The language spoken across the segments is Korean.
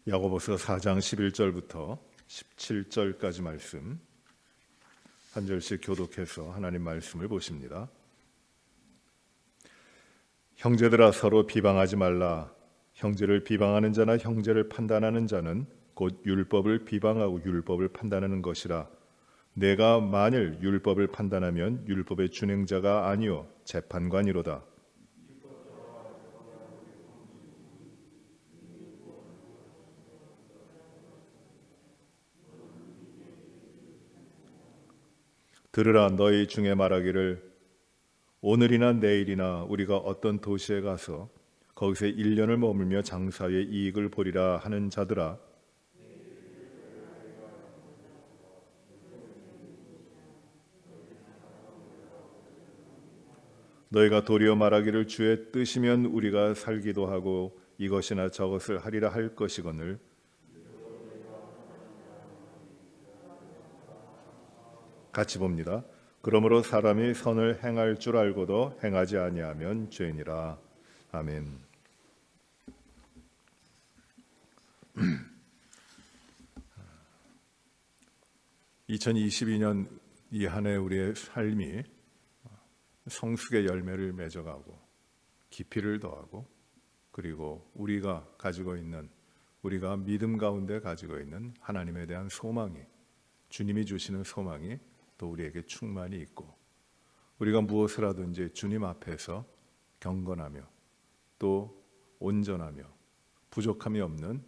야고보서 4장 11절부터 17절까지 말씀 한 절씩 교독해서 하나님 말씀을 보십니다. 형제들아 서로 비방하지 말라. 형제를 비방하는 자나 형제를 판단하는 자는 곧 율법을 비방하고 율법을 판단하는 것이라. 내가 만일 율법을 판단하면 율법의 준행자가 아니요 재판관이로다. 들으라. 너희 중에 말하기를 오늘이나 내일이나 우리가 어떤 도시에 가서 거기서 1년을 머물며 장사의 이익을 보리라 하는 자들아. 너희가 도리어 말하기를 주의 뜻이면 우리가 살기도 하고 이것이나 저것을 하리라 할 것이거늘 같이 봅니다. 그러므로 사람이 선을 행할 줄 알고도 행하지 아니하면 죄니라. 아멘. (2022년) 이 한 해 우리의 삶이 성숙의 열매를 맺어가고 깊이를 더하고, 그리고 우리가 믿음 가운데 가지고 있는 하나님에 대한 소망이, 주님이 주시는 소망이 또 우리에게 충만히 있고, 우리가 무엇을 하든지 주님 앞에서 경건하며 또 온전하며 부족함이 없는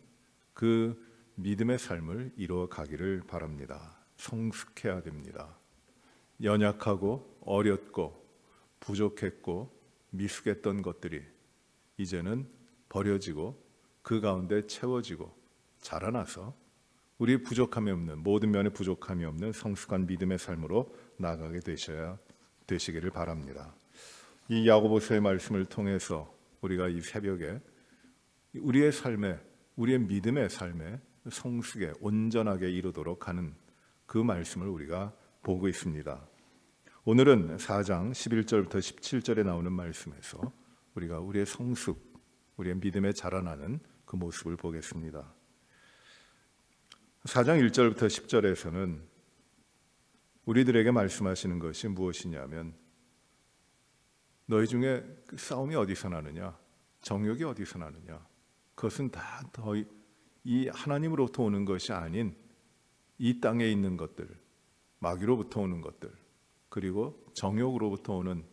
그 믿음의 삶을 이루어 가기를 바랍니다. 성숙해야 됩니다. 연약하고 어렸고 부족했고 미숙했던 것들이 이제는 버려지고 그 가운데 채워지고 자라나서 우리 부족함이 없는, 모든 면에 부족함이 없는 성숙한 믿음의 삶으로 나아가게 되시기를 바랍니다. 이 야고보서의 말씀을 통해서 우리가 이 새벽에 우리의 삶에, 우리의 믿음의 삶에 성숙에 온전하게 이루도록 하는 그 말씀을 우리가 보고 있습니다. 오늘은 4장 11절부터 17절에 나오는 말씀에서 우리가 우리의 성숙, 우리의 믿음에 자라나는 그 모습을 보겠습니다. 4장 1절부터 10절에서는 우리들에게 말씀하시는 것이 무엇이냐면, 너희 중에 싸움이 어디서 나느냐, 정욕이 어디서 나느냐, 그것은 다 이 하나님으로부터 오는 것이 아닌 이 땅에 있는 것들, 마귀로부터 오는 것들, 그리고 정욕으로부터 오는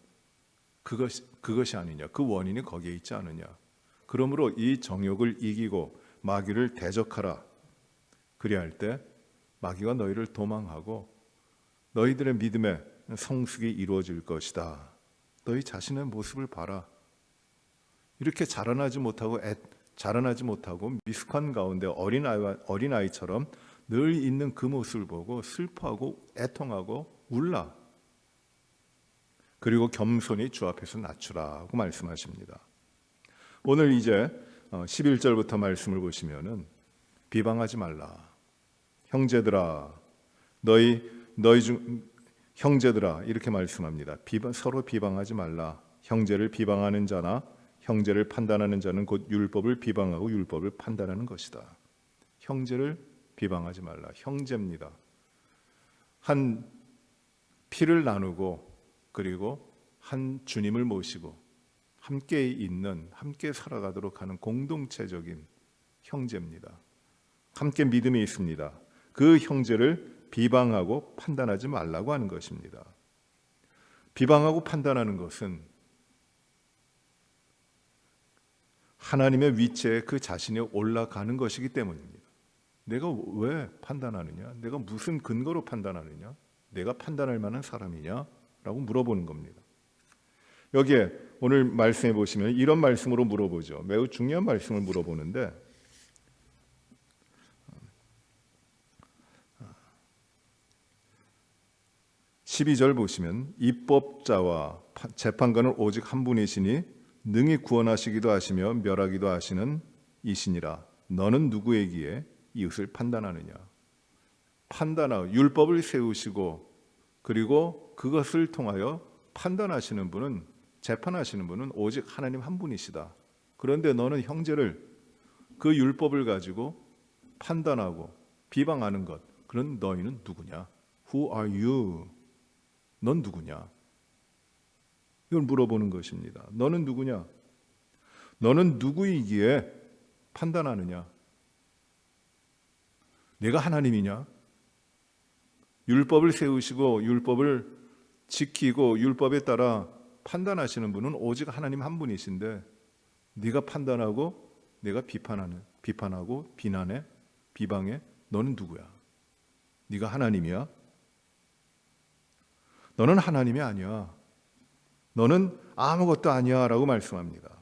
그것이 아니냐, 그 원인이 거기에 있지 않느냐. 그러므로 이 정욕을 이기고 마귀를 대적하라. 그리할 때 마귀가 너희를 도망하고 너희들의 믿음의 성숙이 이루어질 것이다. 너희 자신의 모습을 봐라. 이렇게 자라나지 못하고 미숙한 가운데 어린아이처럼 늘 있는 그 모습을 보고 슬퍼하고 애통하고 울라. 그리고 겸손히 주 앞에서 낮추라고 말씀하십니다. 오늘 이제 11절부터 말씀을 보시면은 비방하지 말라. 형제들아, 형제들아 이렇게 말씀합니다. 서로 비방하지 말라. 형제를 비방하는 자나 형제를 판단하는 자는 곧 율법을 비방하고 율법을 판단하는 것이다. 형제를 비방하지 말라. 형제입니다. 한 피를 나누고 그리고 한 주님을 모시고 함께 있는, 함께 살아가도록 하는 공동체적인 형제입니다. 함께 믿음이 있습니다. 그 형제를 비방하고 판단하지 말라고 하는 것입니다. 비방하고 판단하는 것은 하나님의 위치에 그 자신이 올라가는 것이기 때문입니다. 내가 왜 판단하느냐? 내가 무슨 근거로 판단하느냐? 내가 판단할 만한 사람이냐? 라고 물어보는 겁니다. 여기에 오늘 말씀해 보시면 이런 말씀으로 물어보죠. 매우 중요한 말씀을 물어보는데, 12절 보시면 입법자와 재판관은 오직 한 분이시니 능히 구원하시기도 하시며 멸하기도 하시는 이시니라. 너는 누구이기에 이웃을 판단하느냐? 판단하고 율법을 세우시고 그리고 그것을 통하여 판단하시는 분은, 재판하시는 분은 오직 하나님 한 분이시다. 그런데 너는 형제를 그 율법을 가지고 판단하고 비방하는 것, 그런 너희는 누구냐? Who are you? 넌 누구냐? 이걸 물어보는 것입니다. 너는 누구냐? 너는 누구이기에 판단하느냐? 내가 하나님이냐? 율법을 세우시고 율법을 지키고 율법에 따라 판단하시는 분은 오직 하나님 한 분이신데, 네가 판단하고 내가 비판하고 비난해, 비방해, 너는 누구야? 네가 하나님이야? 너는 하나님이 아니야. 너는 아무것도 아니야 라고 말씀합니다.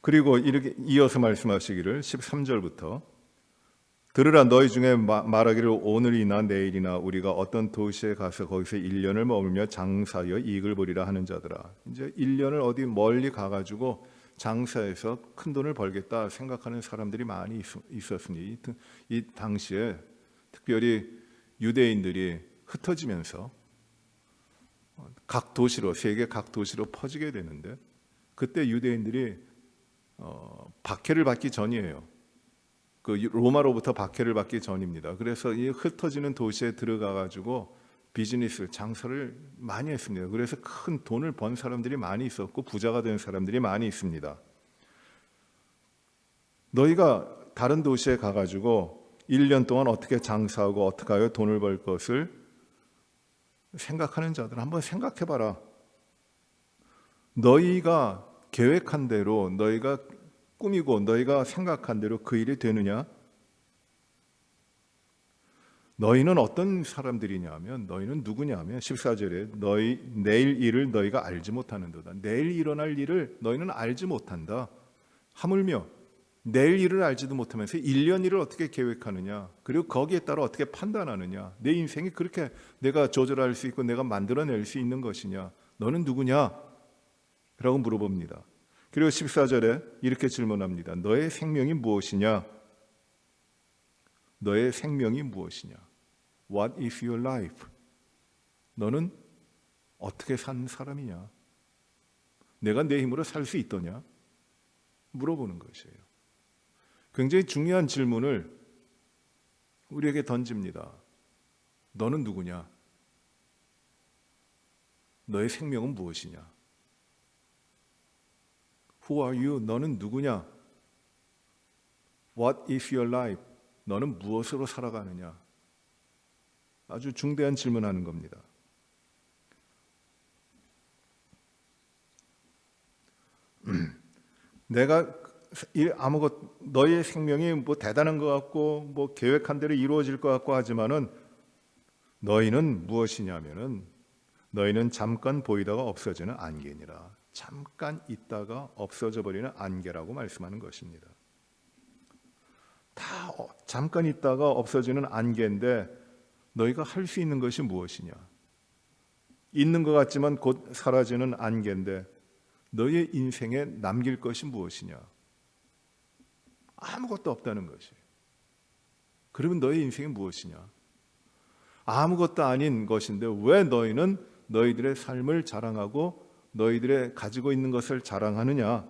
그리고 이렇게 이어서 말씀하시기를 13절부터 들으라, 너희 중에 말하기를 오늘이나 내일이나 우리가 어떤 도시에 가서 거기서 1년을 머물며 장사하여 이익을 보리라 하는 자들아. 이제 1년을 어디 멀리 가가지고 장사해서 큰 돈을 벌겠다 생각하는 사람들이 많이 있었습니다. 이 당시에 특별히 유대인들이 흩어지면서 각 도시로, 세계 각 도시로 퍼지게 되는데, 그때 유대인들이 박해를 받기 전이에요. 그 로마로부터 박해를 받기 전입니다. 그래서 이 흩어지는 도시에 들어가 가지고 비즈니스, 장사를 많이 했습니다. 그래서 큰 돈을 번 사람들이 많이 있었고 부자가 된 사람들이 많이 있습니다. 너희가 다른 도시에 가가지고 1년 동안 어떻게 장사하고 어떻게 하여 돈을 벌 것을 생각하는 자들 한번 생각해봐라. 너희가 계획한 대로, 너희가 꾸미고 너희가 생각한 대로 그 일이 되느냐? 너희는 어떤 사람들이냐면, 너희는 누구냐면 14절에 너희 내일 일을 너희가 알지 못하는도다. 내일 일어날 일을 너희는 알지 못한다. 하물며 내일 일을 알지도 못하면서 1년 일을 어떻게 계획하느냐, 그리고 거기에 따라 어떻게 판단하느냐, 내 인생이 그렇게 내가 조절할 수 있고 내가 만들어낼 수 있는 것이냐, 너는 누구냐? 라고 물어봅니다. 그리고 14절에 이렇게 질문합니다. 너의 생명이 무엇이냐? 너의 생명이 무엇이냐? What is your life? 너는 어떻게 산 사람이냐? 내가 내 힘으로 살 수 있더냐? 물어보는 것이에요. 굉장히 중요한 질문을 우리에게 던집니다. 너는 누구냐? 너의 생명은 무엇이냐? Who are you? 너는 누구냐? What is your life? 너는 무엇으로 살아가느냐? 아주 중대한 질문하는 겁니다. 내가 너의 생명이 뭐 대단한 것 같고 뭐 계획한 대로 이루어질 것 같고 하지만은 너희는 무엇이냐면은 너희는 잠깐 보이다가 없어지는 안개니라. 잠깐 있다가 없어져 버리는 안개라고 말씀하는 것입니다. 다 잠깐 있다가 없어지는 안개인데 너희가 할 수 있는 것이 무엇이냐? 있는 것 같지만 곧 사라지는 안개인데 너의 인생에 남길 것이 무엇이냐? 아무것도 없다는 것이. 그러면 너의 인생이 무엇이냐? 아무것도 아닌 것인데 왜 너희는 너희들의 삶을 자랑하고 너희들의 가지고 있는 것을 자랑하느냐?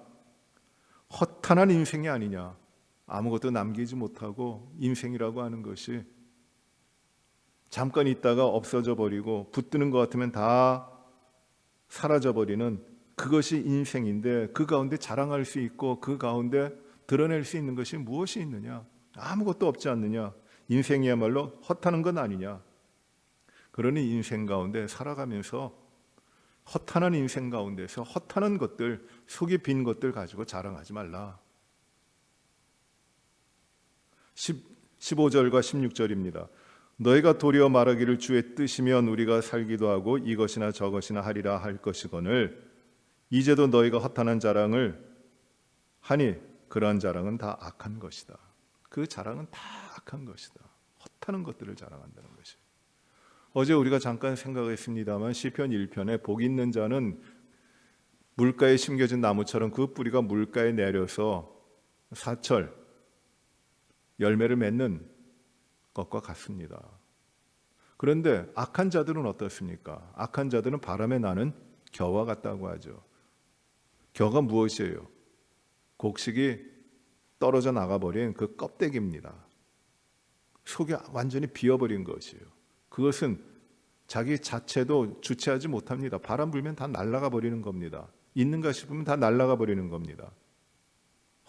허탄한 인생이 아니냐? 아무것도 남기지 못하고 인생이라고 하는 것이 잠깐 있다가 없어져 버리고 붙드는 것 같으면 다 사라져 버리는 그것이 인생인데, 그 가운데 자랑할 수 있고 그 가운데 드러낼 수 있는 것이 무엇이 있느냐? 아무것도 없지 않느냐? 인생이야말로 허탄한 건 아니냐? 그러니 인생 가운데 살아가면서 허탄한 인생 가운데서 허탄한 것들, 속이 빈 것들 가지고 자랑하지 말라. 15절과 16절입니다. 너희가 도리어 말하기를 주의 뜻이면 우리가 살기도 하고 이것이나 저것이나 하리라 할 것이거늘 이제도 너희가 허탄한 자랑을 하니 그러한 자랑은 다 악한 것이다. 그 자랑은 다 악한 것이다. 허탄한 것들을 자랑한다는 것이. 어제 우리가 잠깐 생각했습니다만 시편 1편에 복 있는 자는 물가에 심겨진 나무처럼 그 뿌리가 물가에 내려서 사철 열매를 맺는 것과 같습니다. 그런데 악한 자들은 어떻습니까? 악한 자들은 바람에 나는 겨와 같다고 하죠. 겨가 무엇이에요? 곡식이 떨어져 나가버린 그 껍데기입니다. 속이 완전히 비어버린 것이에요. 그것은 자기 자체도 주체하지 못합니다. 바람 불면 다 날아가 버리는 겁니다. 있는가 싶으면 다 날아가 버리는 겁니다.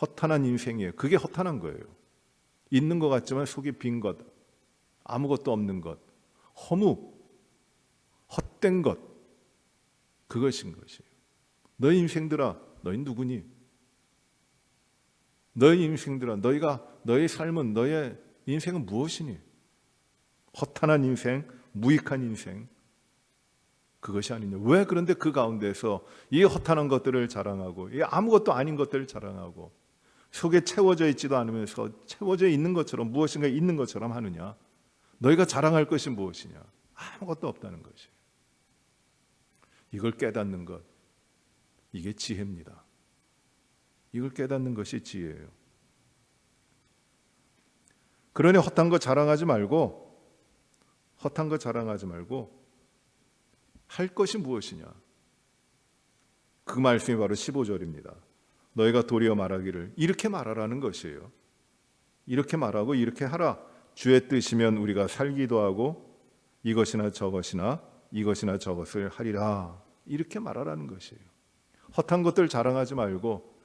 허탄한 인생이에요. 그게 허탄한 거예요. 있는 것 같지만 속이 빈 것, 아무것도 없는 것, 허무, 헛된 것, 그것인 것이에요. 너희 인생들아, 너희 누구니? 너희 인생들아, 너의 삶은, 너의 인생은 무엇이니? 허탄한 인생, 무익한 인생, 그것이 아니냐. 왜 그런데 그 가운데서 이 허탄한 것들을 자랑하고, 이 아무것도 아닌 것들을 자랑하고, 속에 채워져 있지도 않으면서 채워져 있는 것처럼, 무엇인가 있는 것처럼 하느냐? 너희가 자랑할 것이 무엇이냐? 아무것도 없다는 것이에요. 이걸 깨닫는 것, 이게 지혜입니다. 이걸 깨닫는 것이 지혜예요. 그러니 헛한 거 자랑하지 말고 할 것이 무엇이냐? 그 말씀이 바로 15절입니다. 너희가 도리어 말하기를, 이렇게 말하라는 것이에요. 이렇게 말하고 이렇게 하라. 주의 뜻이면 우리가 살기도 하고 이것이나 저것을 하리라. 이렇게 말하라는 것이에요. 헛한 것들 자랑하지 말고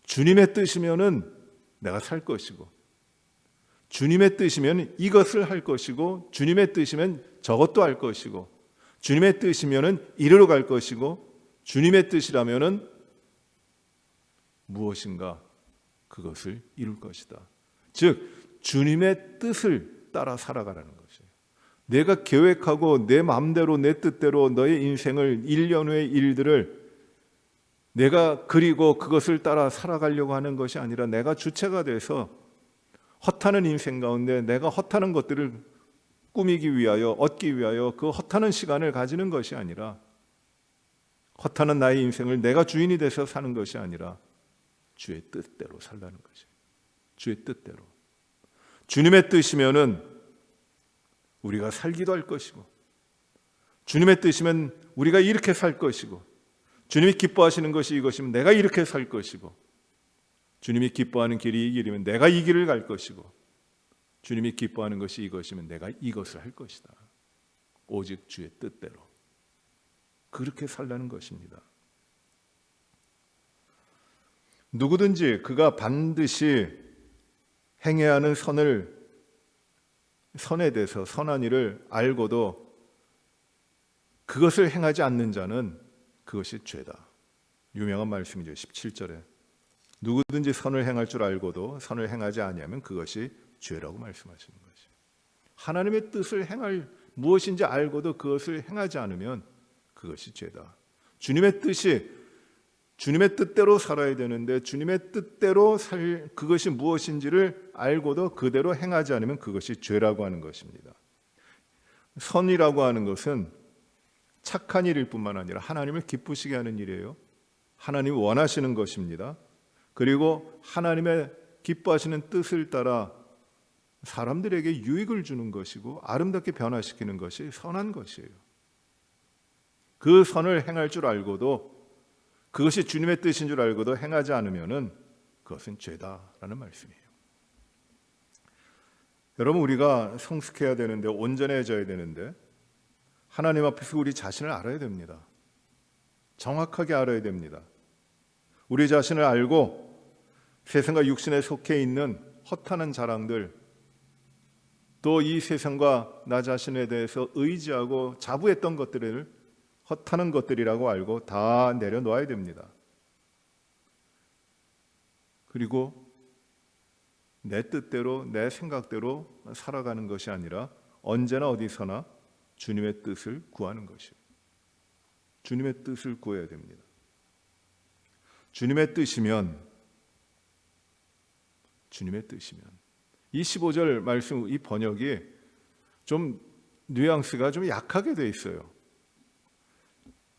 주님의 뜻이면은 내가 살 것이고, 주님의 뜻이면 이것을 할 것이고, 주님의 뜻이면 저것도 할 것이고, 주님의 뜻이면은 이리로 갈 것이고, 주님의 뜻이라면은 무엇인가 그것을 이룰 것이다. 즉 주님의 뜻을 따라 살아가라는 것이에요. 내가 계획하고 내 마음대로 내 뜻대로 너의 인생을 1년 후의 일들을 내가 그리고 그것을 따라 살아가려고 하는 것이 아니라 내가 주체가 돼서 허탄한 인생 가운데 내가 허탄한 것들을 꾸미기 위하여, 얻기 위하여 그 허탄한 시간을 가지는 것이 아니라, 허탄한 나의 인생을 내가 주인이 돼서 사는 것이 아니라 주의 뜻대로 살라는 것이에요. 주의 뜻대로. 주님의 뜻이면은 우리가 살기도 할 것이고, 주님의 뜻이면 우리가 이렇게 살 것이고, 주님이 기뻐하시는 것이 이것이면 내가 이렇게 살 것이고, 주님이 기뻐하는 길이 이 길이면 내가 이 길을 갈 것이고, 주님이 기뻐하는 것이 이것이면 내가 이것을 할 것이다. 오직 주의 뜻대로. 그렇게 살라는 것입니다. 누구든지 그가 반드시 행해야 하는 선에 대해서 선한 일을 알고도 그것을 행하지 않는 자는 그것이 죄다. 유명한 말씀이죠. 17절에 누구든지 선을 행할 줄 알고도 선을 행하지 아니하면 그것이 죄라고 말씀하시는 것이에요. 하나님의 뜻을 행할 무엇인지 알고도 그것을 행하지 않으면 그것이 죄다. 주님의 뜻대로 살아야 되는데 주님의 뜻대로 살 그것이 무엇인지를 알고도 그대로 행하지 않으면 그것이 죄라고 하는 것입니다. 선이라고 하는 것은 착한 일일 뿐만 아니라 하나님을 기쁘시게 하는 일이에요. 하나님이 원하시는 것입니다. 그리고 하나님의 기뻐하시는 뜻을 따라 사람들에게 유익을 주는 것이고 아름답게 변화시키는 것이 선한 것이에요. 그 선을 행할 줄 알고도, 그것이 주님의 뜻인 줄 알고도 행하지 않으면은 그것은 죄다라는 말씀이에요. 여러분, 우리가 성숙해야 되는데, 온전해져야 되는데 하나님 앞에서 우리 자신을 알아야 됩니다. 정확하게 알아야 됩니다. 우리 자신을 알고 세상과 육신에 속해 있는 허탄한 자랑들, 또 이 세상과 나 자신에 대해서 의지하고 자부했던 것들을 허탄한 것들이라고 알고 다 내려놓아야 됩니다. 그리고 내 뜻대로, 내 생각대로 살아가는 것이 아니라 언제나 어디서나 주님의 뜻을 구하는 것이에요. 주님의 뜻을 구해야 됩니다. 주님의 뜻이면 이 15절 말씀, 이 번역이 좀 뉘앙스가 좀 약하게 돼 있어요.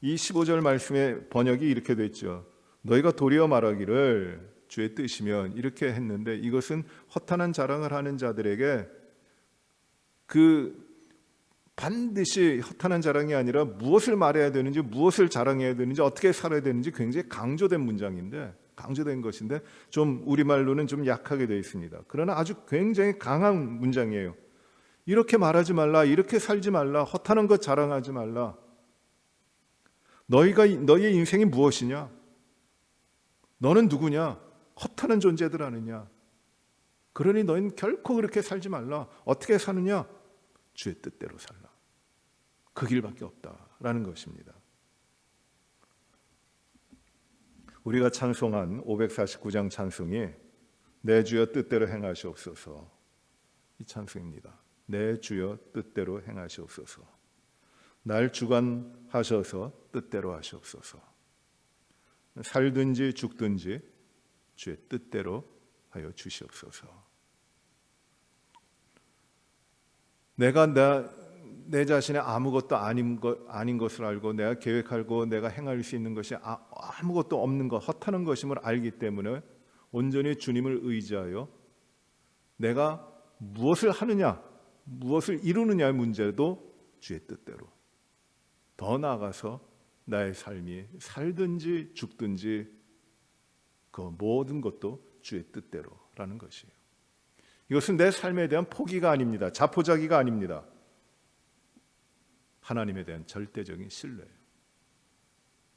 이 15절 말씀의 번역이 이렇게 돼 있죠. 너희가 도리어 말하기를 주의 뜻이면, 이렇게 했는데 이것은 허탄한 자랑을 하는 자들에게 그 반드시 허탄한 자랑이 아니라 무엇을 말해야 되는지, 무엇을 자랑해야 되는지, 어떻게 살아야 되는지 굉장히 강조된 문장인데 강조된 것인데 좀 우리말로는 좀 약하게 되어 있습니다. 그러나 아주 굉장히 강한 문장이에요. 이렇게 말하지 말라, 이렇게 살지 말라, 허탄한 것 자랑하지 말라. 너희의 인생이 무엇이냐? 너는 누구냐? 허탄한 존재들 아느냐? 그러니 너희는 결코 그렇게 살지 말라. 어떻게 사느냐? 주의 뜻대로 살라. 그 길밖에 없다라는 것입니다. 우리가 찬송한 549장 찬송이 내 주여 뜻대로 행하시옵소서, 이 찬송입니다. 내 주여 뜻대로 행하시옵소서. 날 주관하셔서 뜻대로 하시옵소서. 살든지 죽든지 주의 뜻대로 하여 주시옵소서. 내가 내 자신의 아무것도 아닌 것을 알고 내가 계획하고 내가 행할 수 있는 것이 아무것도 없는 것, 허탄한 것임을 알기 때문에 온전히 주님을 의지하여 내가 무엇을 하느냐, 무엇을 이루느냐의 문제도 주의 뜻대로, 더 나아가서 나의 삶이 살든지 죽든지 그 모든 것도 주의 뜻대로라는 것이에요. 이것은 내 삶에 대한 포기가 아닙니다. 자포자기가 아닙니다. 하나님에 대한 절대적인 신뢰예요.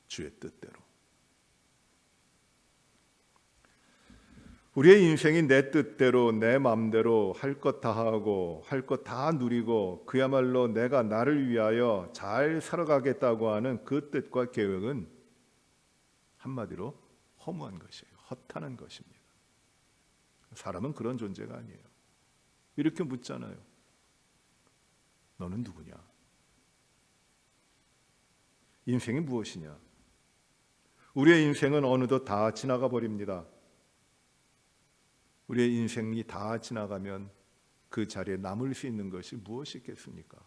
주의 뜻대로. 우리의 인생이 내 뜻대로 내 마음대로 할 것 다 하고 할 것 다 누리고 그야말로 내가 나를 위하여 잘 살아가겠다고 하는 그 뜻과 계획은 한마디로 허무한 것이에요. 허탄한 것입니다. 사람은 그런 존재가 아니에요. 이렇게 묻잖아요. 너는 누구냐? 인생이 무엇이냐? 우리의 인생은 어느덧 다 지나가 버립니다. 우리의 인생이 다 지나가면 그 자리에 남을 수 있는 것이 무엇이 있겠습니까?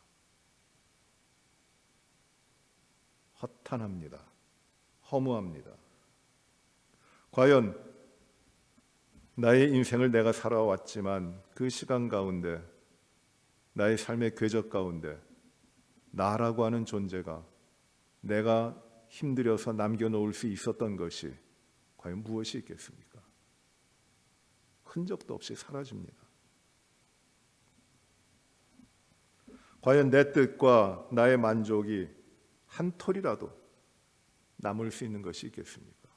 허탄합니다. 허무합니다. 과연 나의 인생을 내가 살아왔지만 그 시간 가운데 나의 삶의 궤적 가운데 나라고 하는 존재가 내가 힘들여서 남겨놓을 수 있었던 것이 과연 무엇이 있겠습니까? 흔적도 없이 사라집니다. 과연 내 뜻과 나의 만족이 한 톨이라도 남을 수 있는 것이 있겠습니까?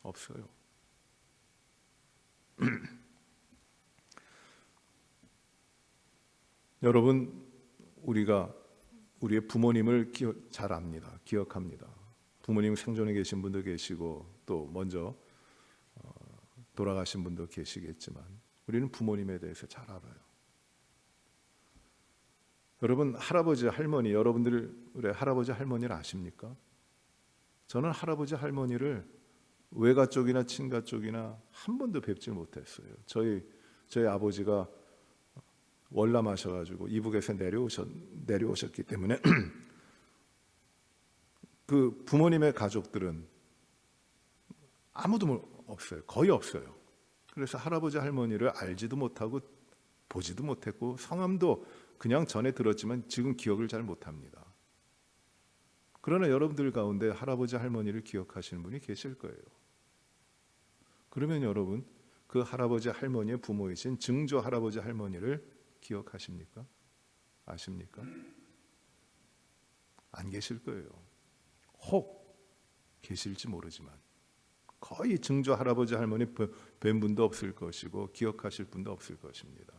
없어요. 여러분, 우리가 우리의 부모님을 잘 압니다. 기억합니다. 부모님 생존해 계신 분도 계시고 또 먼저 돌아가신 분도 계시겠지만 우리는 부모님에 대해서 잘 알아요. 여러분, 할아버지, 할머니, 여러분들의 할아버지, 할머니를 아십니까? 저는 할아버지, 할머니를 외가 쪽이나 친가 쪽이나 한 번도 뵙지 못했어요. 저희 아버지가 월남하셔가지고 이북에서 내려오셨기 때문에 그 부모님의 가족들은 아무도 없어요. 거의 없어요. 그래서 할아버지 할머니를 알지도 못하고 보지도 못했고 성함도 그냥 전에 들었지만 지금 기억을 잘 못합니다. 그러나 여러분들 가운데 할아버지 할머니를 기억하시는 분이 계실 거예요. 그러면 여러분, 그 할아버지 할머니의 부모이신 증조 할아버지 할머니를 기억하십니까? 아십니까? 안 계실 거예요. 혹 계실지 모르지만 거의 증조 할아버지 할머니 뵌 분도 없을 것이고 기억하실 분도 없을 것입니다.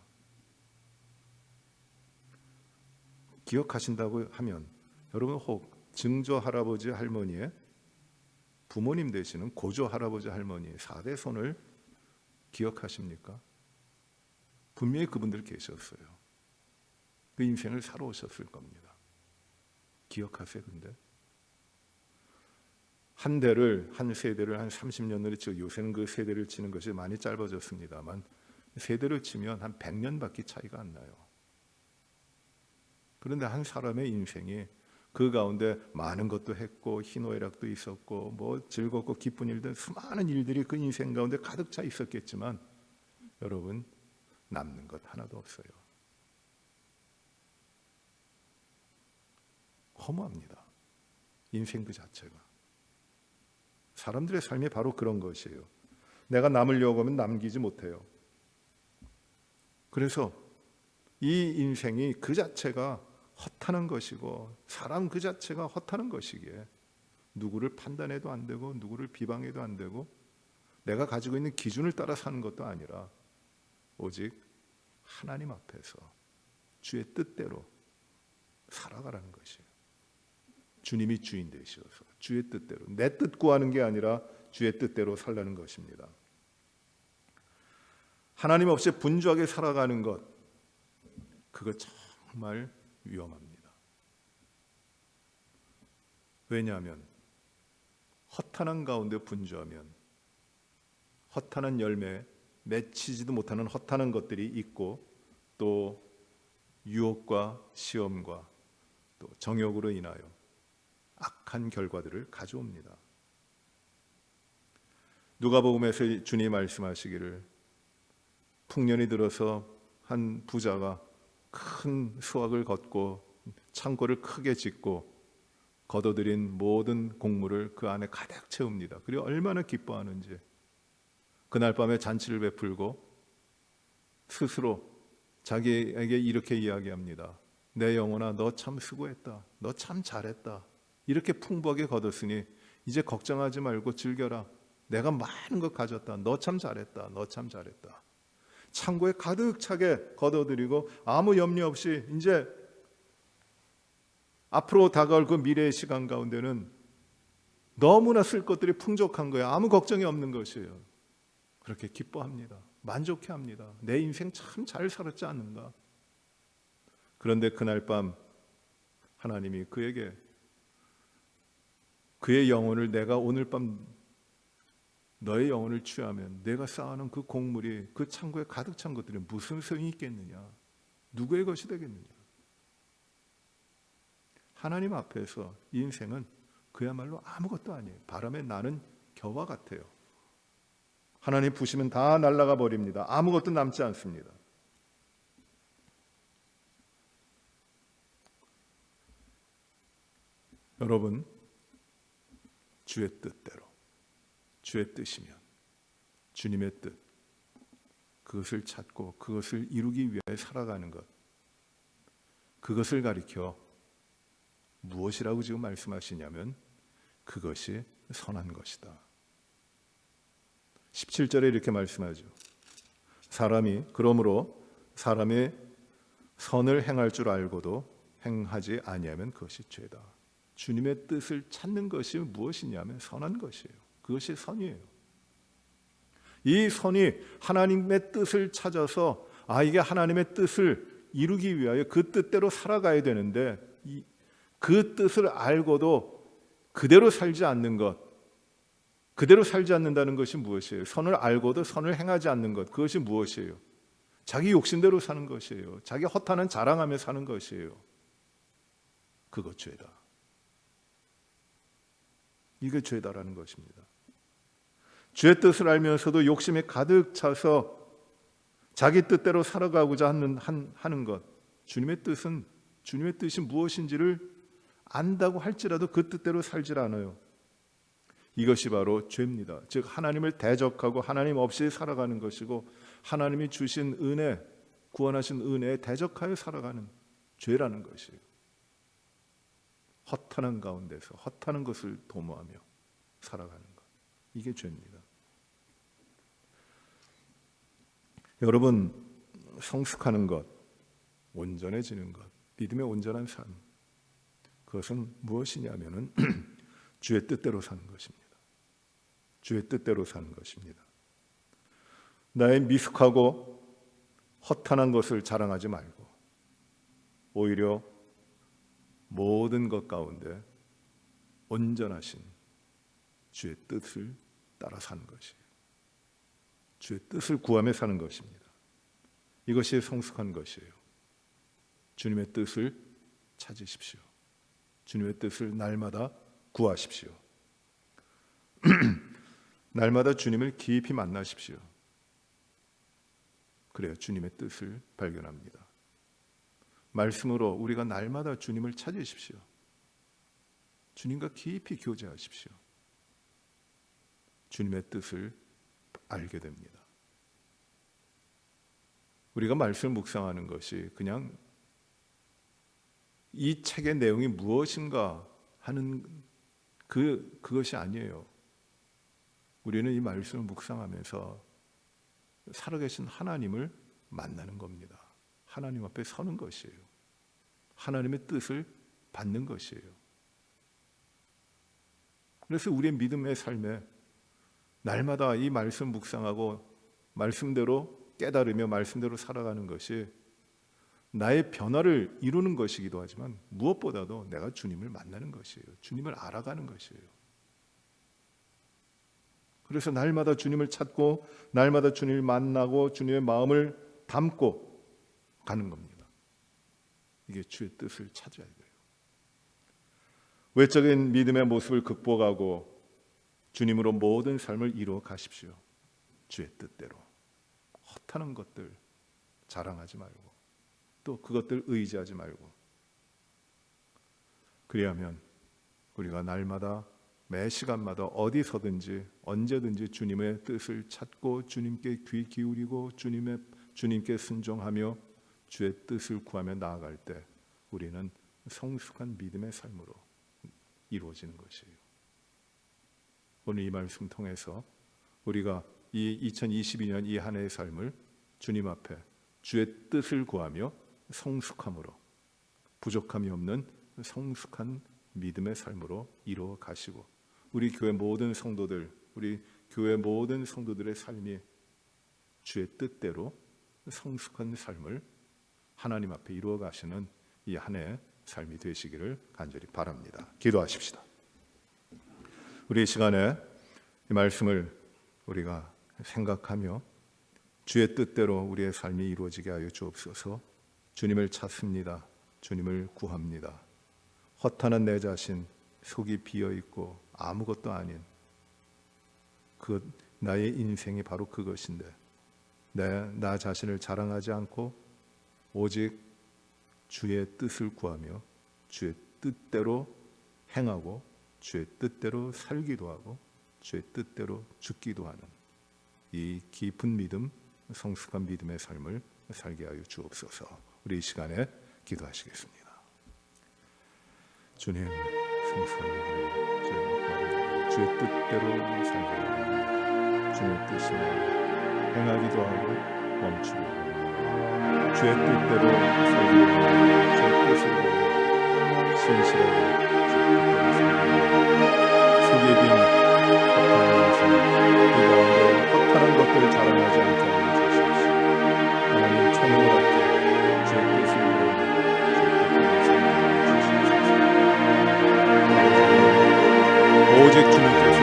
기억하신다고 하면 여러분 혹 증조 할아버지 할머니의 부모님 되시는 고조 할아버지 할머니의 4대 손을 기억하십니까? 분명히 그분들 계셨어요. 그 인생을 살아오셨을 겁니다. 기억하세요? 근데 한 세대를 한 30년을 치고 요새는 그 세대를 치는 것이 많이 짧아졌습니다만 세대를 치면 한 100년밖에 차이가 안 나요. 그런데 한 사람의 인생이 그 가운데 많은 것도 했고 희노애락도 있었고 뭐 즐겁고 기쁜 일들 수많은 일들이 그 인생 가운데 가득 차 있었겠지만 여러분 남는 것 하나도 없어요. 허무합니다. 인생 그 자체가 사람들의 삶이 바로 그런 것이에요. 내가 남으려고 하면 남기지 못해요. 그래서 이 인생이 그 자체가 허탄한 것이고 사람 그 자체가 허탄한 것이기에 누구를 판단해도 안 되고 누구를 비방해도 안 되고 내가 가지고 있는 기준을 따라 사는 것도 아니라 오직 하나님 앞에서 주의 뜻대로 살아가라는 것이에요. 주님이 주인 되시어서 주의 뜻대로, 내 뜻 구하는 게 아니라 주의 뜻대로 살라는 것입니다. 하나님 없이 분주하게 살아가는 것, 그거 정말 위험합니다. 왜냐하면 허탄한 가운데 분주하면 허탄한 열매, 맺히지도 못하는 허탄한 것들이 있고 또 유혹과 시험과 또 정욕으로 인하여 악한 결과들을 가져옵니다. 누가복음에서 주님 말씀하시기를 풍년이 들어서 한 부자가 큰 수확을 걷고 창고를 크게 짓고 거둬들인 모든 곡물을 그 안에 가득 채웁니다. 그리고 얼마나 기뻐하는지 그날 밤에 잔치를 베풀고 스스로 자기에게 이렇게 이야기합니다. 내 영혼아, 너 참 수고했다. 너 참 잘했다. 이렇게 풍부하게 거뒀으니 이제 걱정하지 말고 즐겨라. 내가 많은 것 가졌다. 너 참 잘했다. 너 참 잘했다. 창고에 가득 차게 거둬들이고 아무 염려 없이 이제 앞으로 다가올 그 미래의 시간 가운데는 너무나 쓸 것들이 풍족한 거예요. 아무 걱정이 없는 것이에요. 그렇게 기뻐합니다. 만족해합니다. 내 인생 참 잘 살았지 않는가. 그런데 그날 밤 하나님이 그에게 그의 영혼을 내가 오늘 밤 너의 영혼을 취하면 내가 쌓아놓은 그 곡물이 그 창고에 가득 찬 것들이 무슨 소용이 있겠느냐. 누구의 것이 되겠느냐. 하나님 앞에서 이 인생은 그야말로 아무것도 아니에요. 바람에 나는 겨와 같아요. 하나님 부시면 다 날아가 버립니다. 아무것도 남지 않습니다. 여러분, 주의 뜻대로, 주의 뜻이면 주님의 뜻, 그것을 찾고 그것을 이루기 위해 살아가는 것, 그것을 가리켜 무엇이라고 지금 말씀하시냐면 그것이 선한 것이다. 17절에 이렇게 말씀하죠. 그러므로 사람이 선을 행할 줄 알고도 행하지 아니하면 그것이 죄다. 주님의 뜻을 찾는 것이 무엇이냐면 선한 것이에요. 그것이 선이에요. 이 선이 하나님의 뜻을 찾아서 이게 하나님의 뜻을 이루기 위하여 그 뜻대로 살아가야 되는데 그 뜻을 알고도 그대로 살지 않는 것, 그대로 살지 않는다는 것이 무엇이에요? 선을 알고도 선을 행하지 않는 것, 그것이 무엇이에요? 자기 욕심대로 사는 것이에요. 자기 허탄한 자랑하며 사는 것이에요. 그것 죄다. 이게 죄다라는 것입니다. 주의 뜻을 알면서도 욕심이 가득 차서 자기 뜻대로 살아가고자 하는 것, 주님의 뜻이 무엇인지를 안다고 할지라도 그 뜻대로 살질 않아요. 이것이 바로 죄입니다. 즉 하나님을 대적하고 하나님 없이 살아가는 것이고 하나님이 주신 은혜, 구원하신 은혜에 대적하여 살아가는 죄라는 것이에요. 허탄한 가운데서 허탄한 것을 도모하며 살아가는 것, 이게 죄입니다. 여러분, 성숙하는 것, 온전해지는 것, 믿음의 온전한 삶, 그것은 무엇이냐면은 주의 뜻대로 사는 것입니다. 주의 뜻대로 사는 것입니다. 나의 미숙하고 허탄한 것을 자랑하지 말고 오히려 모든 것 가운데 온전하신 주의 뜻을 따라 사는 것이에요. 주의 뜻을 구하며 사는 것입니다. 이것이 성숙한 것이에요. 주님의 뜻을 찾으십시오. 주님의 뜻을 날마다 구하십시오. 날마다 주님을 깊이 만나십시오. 그래야 주님의 뜻을 발견합니다. 말씀으로 우리가 날마다 주님을 찾으십시오. 주님과 깊이 교제하십시오. 주님의 뜻을 알게 됩니다. 우리가 말씀을 묵상하는 것이 그냥 이 책의 내용이 무엇인가 하는 그것이 아니에요. 우리는 이 말씀을 묵상하면서 살아계신 하나님을 만나는 겁니다. 하나님 앞에 서는 것이에요. 하나님의 뜻을 받는 것이에요. 그래서 우리의 믿음의 삶에 날마다 이 말씀 묵상하고 말씀대로 깨달으며 말씀대로 살아가는 것이 나의 변화를 이루는 것이기도 하지만 무엇보다도 내가 주님을 만나는 것이에요. 주님을 알아가는 것이에요. 그래서 날마다 주님을 찾고 날마다 주님을 만나고 주님의 마음을 담고 가는 겁니다. 이게 주의 뜻을 찾아야 돼요. 외적인 믿음의 모습을 극복하고 주님으로 모든 삶을 이루어 가십시오. 주의 뜻대로. 허탄한 것들 자랑하지 말고 또 그것들 의지하지 말고, 그리하면 우리가 날마다 매 시간마다 어디서든지 언제든지 주님의 뜻을 찾고 주님께 귀 기울이고 주님께 순종하며 주의 뜻을 구하며 나아갈 때 우리는 성숙한 믿음의 삶으로 이루어지는 것이에요. 오늘 이 말씀 통해서 우리가 이 2022년 이 한 해의 삶을 주님 앞에 주의 뜻을 구하며 성숙함으로, 부족함이 없는 성숙한 믿음의 삶으로 이루어 가시고, 우리 교회 모든 성도들, 우리 교회 모든 성도들의 삶이 주의 뜻대로 성숙한 삶을 하나님 앞에 이루어 가시는 이 한 해의 삶이 되시기를 간절히 바랍니다. 기도하십시다. 우리 이 시간에 이 말씀을 우리가 생각하며 주의 뜻대로 우리의 삶이 이루어지게 하여 주옵소서. 주님을 찾습니다. 주님을 구합니다. 허탄한 내 자신, 속이 비어있고 아무것도 아닌 나의 인생이 바로 그것인데 나 자신을 자랑하지 않고 오직 주의 뜻을 구하며 주의 뜻대로 행하고 주의 뜻대로 살기도 하고 주의 뜻대로 죽기도 하는 이 깊은 믿음, 성숙한 믿음의 삶을 살게 하여 주옵소서. 우리 이 시간에 기도하시겠습니다. 주님, 성숙한 믿음, 주의 뜻대로 살게 하여 주님의 뜻을 행하기도 하고 멈추고 주의 뜻대로 살기도 하고 주의 뜻을 보고 신실하게 주의 뜻대로 살기도 속에 빈 허탄한 인생, 그 가운데 허탄한 것들을 자랑하지 않게 하여 주시옵시고, 하나님 천국을 얻게 주의 뜻을 보고 주의 뜻대로 살게 주시옵소서. 오직 주님께서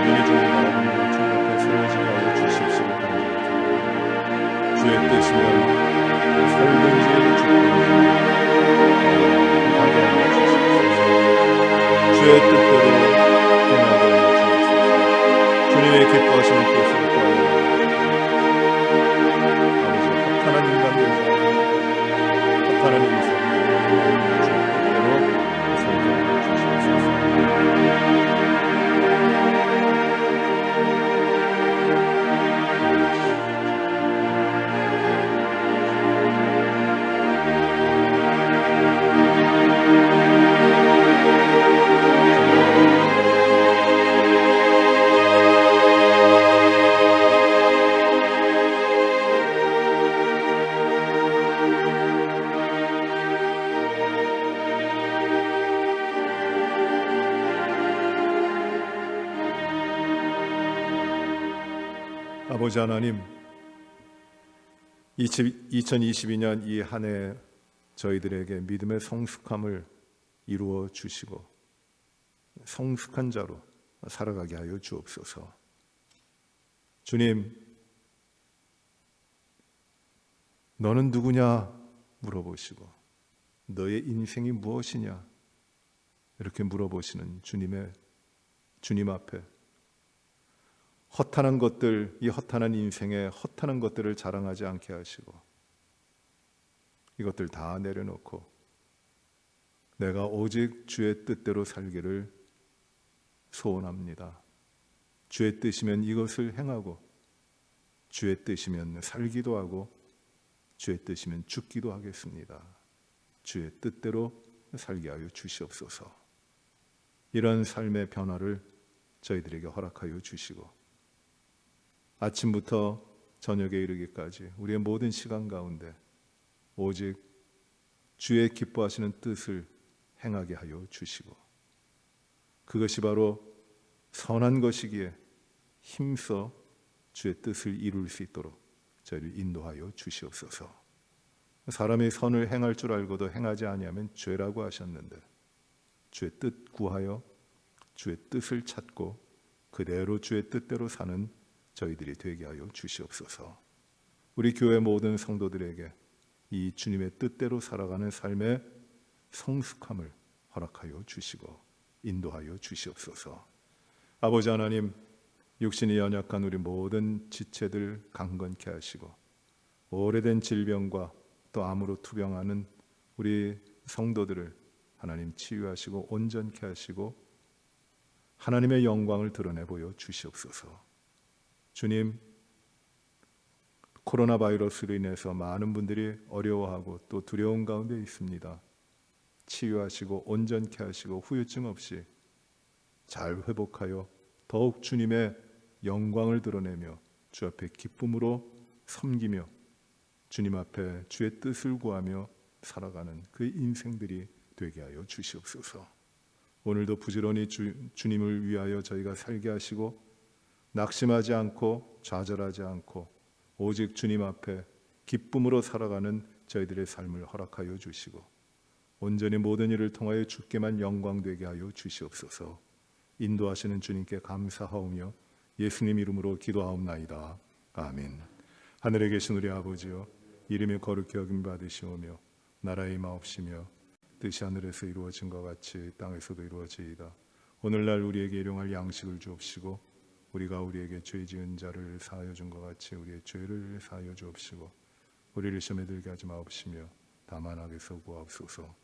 눈이 주님 바라보며 주님 앞에 세워지게 하여 주십시오. 주의 뜻이면 살든지 죽든지 하게 하여 주십소서. 주의 뜻대로 행하게 하여 주옵소서. 주님의 기뻐하시는 뜻을 구하여 아버지, 허탄한 인간 되지 않고 허탄한 인생 주의 뜻대로 살게 하여 주옵소서. 아버지 하나님, 2022년 이 한 해 저희들에게 믿음의 성숙함을 이루어 주시고 성숙한 자로 살아가게 하여 주옵소서. 주님, 너는 누구냐 물어보시고 너의 인생이 무엇이냐 이렇게 물어보시는 주님 앞에 허탄한 것들, 이 허탄한 인생에 허탄한 것들을 자랑하지 않게 하시고 이것들 다 내려놓고 내가 오직 주의 뜻대로 살기를 소원합니다. 주의 뜻이면 이것을 행하고 주의 뜻이면 살기도 하고 주의 뜻이면 죽기도 하겠습니다. 주의 뜻대로 살게 하여 주시옵소서. 이런 삶의 변화를 저희들에게 허락하여 주시고 아침부터 저녁에 이르기까지 우리의 모든 시간 가운데 오직 주의 기뻐하시는 뜻을 행하게 하여 주시고 그것이 바로 선한 것이기에 힘써 주의 뜻을 이룰 수 있도록 저희를 인도하여 주시옵소서. 사람이 선을 행할 줄 알고도 행하지 아니하면 죄라고 하셨는데 주의 뜻 구하여 주의 뜻을 찾고 그대로 주의 뜻대로 사는 저희들이 되게 하여 주시옵소서. 우리 교회 모든 성도들에게 이 주님의 뜻대로 살아가는 삶의 성숙함을 허락하여 주시고 인도하여 주시옵소서. 아버지 하나님, 육신이 연약한 우리 모든 지체들 강건케 하시고 오래된 질병과 또 암으로 투병하는 우리 성도들을 하나님 치유하시고 온전케 하시고 하나님의 영광을 드러내 보여 주시옵소서. 주님, 코로나 바이러스로 인해서 많은 분들이 어려워하고 또 두려운 가운데 있습니다. 치유하시고 온전케 하시고 후유증 없이 잘 회복하여 더욱 주님의 영광을 드러내며 주 앞에 기쁨으로 섬기며 주님 앞에 주의 뜻을 구하며 살아가는 그 인생들이 되게 하여 주시옵소서. 오늘도 부지런히 주님을 위하여 저희가 살게 하시고 낙심하지 않고 좌절하지 않고 오직 주님 앞에 기쁨으로 살아가는 저희들의 삶을 허락하여 주시고 온전히 모든 일을 통하여 주께만 영광되게 하여 주시옵소서. 인도하시는 주님께 감사하오며 예수님 이름으로 기도하옵나이다. 아멘. 하늘에 계신 우리 아버지여, 이름이 거룩히 여김 받으시오며 나라의 임하옵시며 뜻이 하늘에서 이루어진 것 같이 땅에서도 이루어지이다. 오늘날 우리에게 일용할 양식을 주옵시고 우리가 우리에게 죄 지은 자를 사하여 준 것 같이 우리의 죄를 사하여 주옵시고 우리를 시험에 들게 하지 마옵시며 다만 악에서 구하옵소서.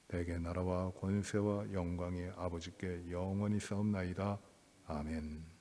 대개 나라와 권세와 영광이 아버지께 영원히 싸움나이다. 아멘.